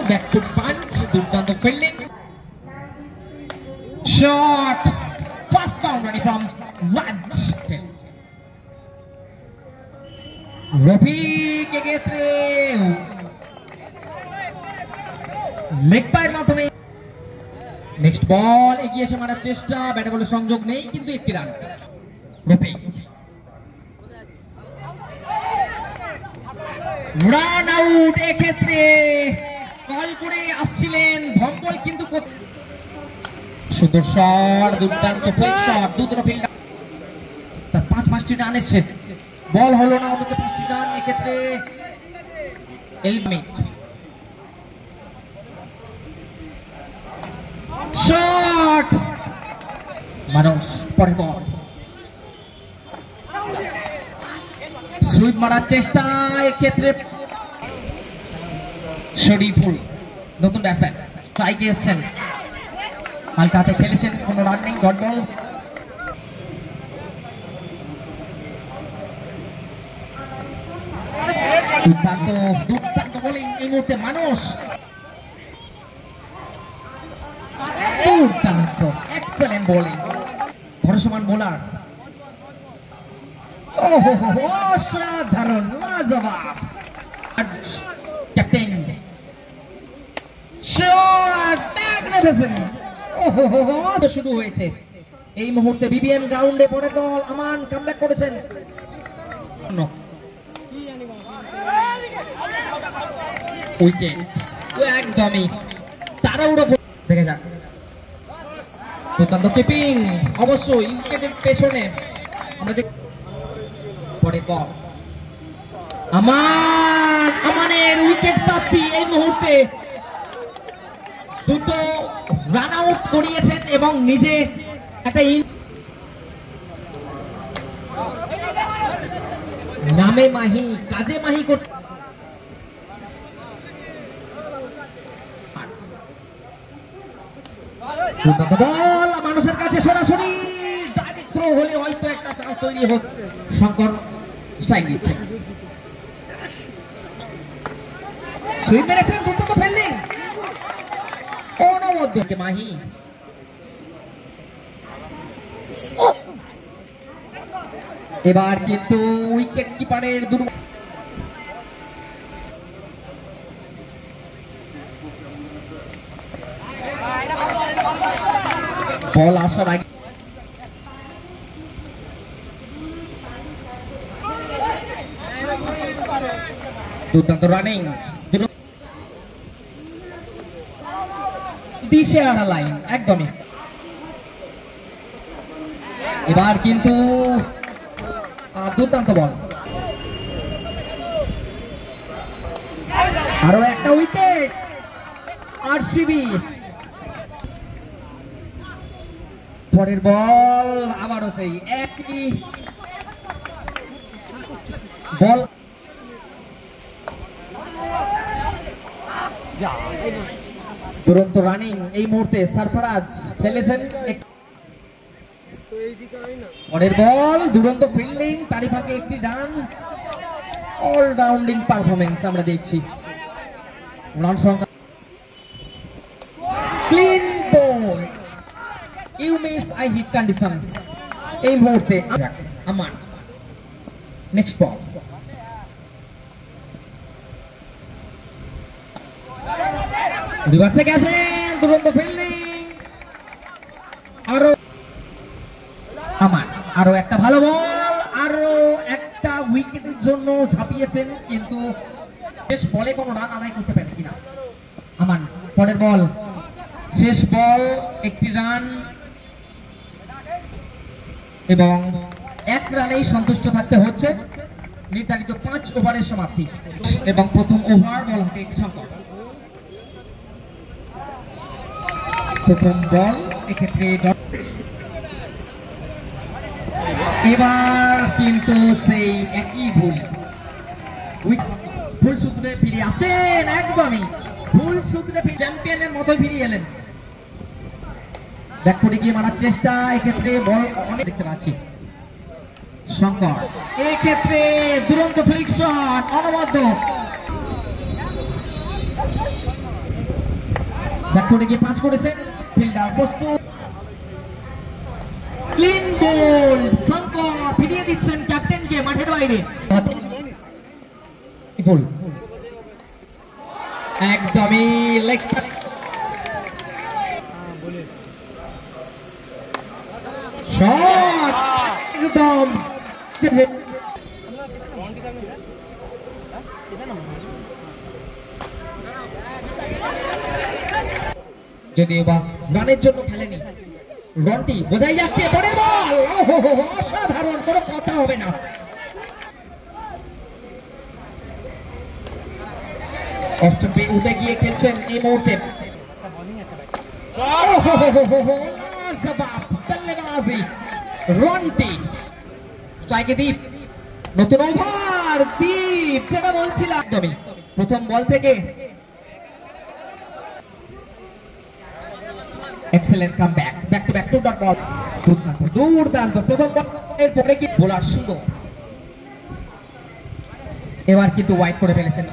back to punch, দুর্দান্ত fielding shot, first boundary from Raj. Rafiq এক্ষেত্রে leg পায়ের মাধ্যমে নেক্সট বল এগিয়ে এসে মারার চেষ্টা, ব্যাটে বলে সংযোগ নেই কিন্তু একটি রান। রফিক রান আউট, এক্ষেত্রে কল করে আসছিলেন ভম্বল কিন্তু সুন্দর শট, দুর্দান্ত ফিল্ড শট, দুটো ফিল্ডার তার 5টি রান এসেছে, বল হলো না অন্তত 5টি রান। এক্ষেত্রে এলমিট শট, মানুষ পরে বল সুইপ মারার চেষ্টা, এক্ষেত্রে শরীফুল নতুন ব্যাটসম্যান স্ট্রাইকে এসেছেন, হালকা হাতে খেলেছেন, কোনো রান নেই, ডট বল। দুর্দান্ত বোলিং এই মুহূর্তে মানুষ, দুর্দান্ত এক্সেলেন্ট বোলিং, ভরসমান বোলার, অসাধারণ লাজবাব ক্যাপ্টেন শুরু হয়েছে এই মুহূর্তে বিবিএম গ্রাউন্ডে। পরে বল আমান কামব্যাক করেছেন, উইকেট একদমই তাড়াহুড়ো দেখে যাক, দুর্দান্ত কিপিং অবশ্যই উইকেটের পেছনে আমরা পরে বল আমানের উইকেট প্রাপ্তি এই মুহূর্তে দুটো রান আউট করিয়েছেন এবং নিজে একটা নামে মাহি কাজে মাহি বল মানুষের কাছে সরাসরি ডাইরেক্ট থ্রো হলে হয়তো একটা চান্স তৈরি হচ্ছে। শঙ্কর স্ট্রাইক দিচ্ছেন, সুইপ মেরেছেন, দুর্দান্ত ফিল্ডিং অনবদ্য মাহি, এবার কিন্তু উইকেট কিপারের বল আসার আগে দুর্দান্ত রানিং, দিশে আড়া লাইন একদমই। এবার কিন্তু দুর্দান্ত বল, আরো একটা উইকেট আরসিবি। পরের বল আবারও সেই একই বল, দুরন্ত রানিং এই মুহূর্তে সারফরাজ খেলেছেন। পরের বল দুরন্ত ফিল্ডিং, তারই ফাঁকে একটি রান, অলরাউন্ডিং পারফরমেন্স আমরা দেখছি। রান সংখ্যা clean ball, you miss I hit condition এই মুহূর্তে আমার নেক্সট বল, রিভার্সে গেছেন, দুরন্ত ফিল্ডিং, আরো একটা ভালো বল, আরো একটা উইকেটের জন্য ঝাঁপিয়েছেন কিন্তু শেষ বলে কোনো রান আদায় করতে পারেন কিনা আমান। পরের বল শেষ বল একটি রান এবং এক রানেই সন্তুষ্ট থাকতে হচ্ছে। নির্ধারিত 5 ওভারের সমাপ্তি এবং প্রথম ওভার বল হাতে শঙ্কর, প্রথম বল এক্ষেত্রে। এবার কিন্তু সেই একই ভুল সূত্রে ফিরে আসেন, একদমই ভুল সূত্রে চ্যাম্পিয়নের মতো ফিরে এলেন, ব্যাক করে গিয়ে মারার চেষ্টা, এক্ষেত্রে বল অনেক দেখতে পাচ্ছি। শঙ্কর এক্ষেত্রে দুরন্ত ফ্লিক শট, অনবদ্য করে গিয়ে পাঁচ করেছেন, ফিল্ডার প্রস্তুত, ক্লিন গোল, শঙ্কর ফিরিয়ে দিচ্ছেন ক্যাপ্টেনকে মাঠের বাইরে, একদমই লেগ শট, একদম যদিও বা রানের জন্য খেলেনি, রনটি বোঝাই যাচ্ছে, পরের বল, অসাধারণ, কোনো কথা হবে না। অষ্টমে উঠে গিয়ে খেলছেন এই মুহূর্তে, রনটি স্ট্রাইকে দীপ, নতুন ওভার দীপ, যেটা বলছিলাম একদমই প্রথম বল থেকে excellent come back, back to back two dot ball, দুর্দান্ত প্রথম বলের পরে কি বোলার সুন্দর, এবার কিন্তু ওয়াইড করে ফেলেছেন।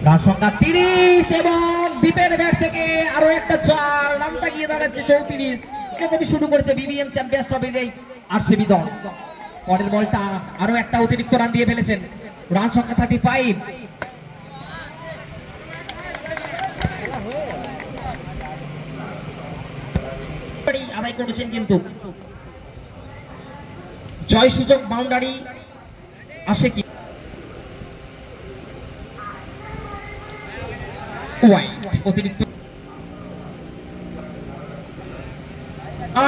রান সংখ্যা 30 এবং দীপের ব্যাট থেকে আরো একটা 4, রানটা গিয়ে দাঁড়াচ্ছে 34। এরকমই শুরু করেছে বিবিএম চ্যাম্পিয়ন্স ট্রফির এই আরসিবি দল। পরের বলটা আরো একটা অতিরিক্ত রান দিয়ে ফেলেছেন, রান সংখ্যা 35। আদায় করেছেন কিন্তু জয় সুযোগ, বাউন্ডারি আসে কি, অতিরিক্ত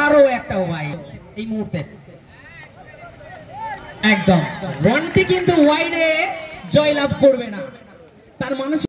আরো একটা ওয়াইড এই মুহূর্তে, একদম রনটি কিন্তু ওয়াইডে জয়লাভ করবে না, তার মানুষ